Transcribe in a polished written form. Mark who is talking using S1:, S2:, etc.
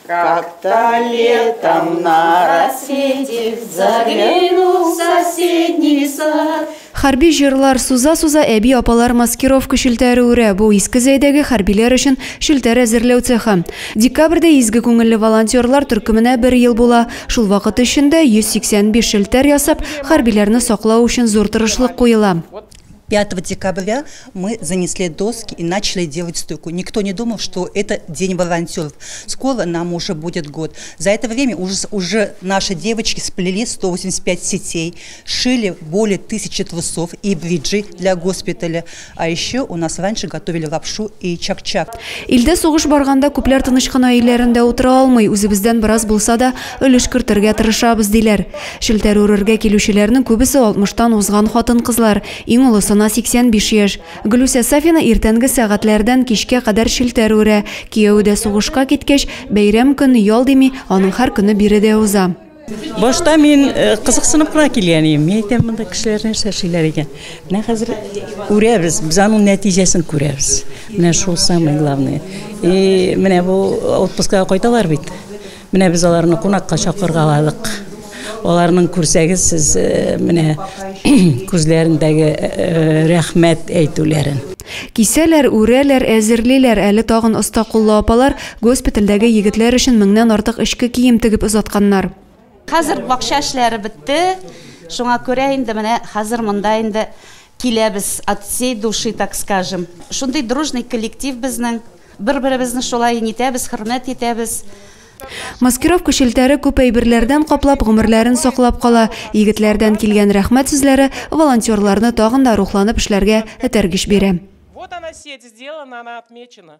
S1: Как-то летом на рассвете заглянул в соседний сад.
S2: Харби жырлар суза-суза әби апалар маскировка шүлтәре үрә. Бу иске зәйдәге харбиләр өчен шүлтәр әзерләү цехы. Декабрьдә изге күңелле волонтерлар төркеменә 1 ел була. Шул вакыт эчендә 185 шүлтәр ясап, харбиләрне саклау өчен зур тырышлык куела.
S3: 5 декабря мы занесли доски и начали делать стойку. Никто не думал, что это день волонтеров. Скоро нам уже будет год. За это время уже наши девочки сплели 185 сетей, шили более 1000 трусов и бриджи для госпиталя. А еще у нас раньше готовили лапшу и чак-чак.
S2: Илдә сугыш барганда күпләр тыныч кына өйләрендә утыра алмый, үзебездән бераз булса да өлеш кертергә тырышабыз диләр. Шүлтәр үрергә килүчеләрнең күбесе 60-тан узган хатын-кызлар. Иң улысы 85 яшь. Гөлүсә Сафина иртәнге сәгатьләрдән кичкә кадәр шүлтәр үрә. Кияү дә сугышка киткәч, бәйрәм көнне ял дими, аның һәр көне биредә уза.
S4: Башта мин кызыксынып кына килгән идем. Мен әйтәм, монда кешеләр нәрсә эшлиләр икән. Менә хәзер үрәбез, без аның нәтиҗәсен күрәбез. Менә шул самое главное. И менә бу отпускка кайталар бит. Менә без аларны кунакка чакыргаладык. Аларның күрсәгез сез менә күзләрендәге рәхмәт әйтүләрен.
S2: Кисәләр, үрәләр, әзерлиләр, әле тагын оста куллы апалар госпитальдәге егетләр өчен 1000-нән артык эшкә кием тегеп озатканнар.
S5: Хәзер бакча эшләре бетте. Шуңа күрә инде менә хәзер монда инде киләбез от всей души, так скажем. Шундый дружный коллектив безнең. Бер-беребезне шулай нитәбез, хөрмәт итәбез.
S2: Маскировка шелтәре күп әйберләрдән каплап, гомерләрен саклап кала. Егетләрдән килгән рәхмәт сүзләре волонтерларны тагын да рухланып эшләргә этәргеч бирә.
S6: Вот она сеть сделана, она отмечена.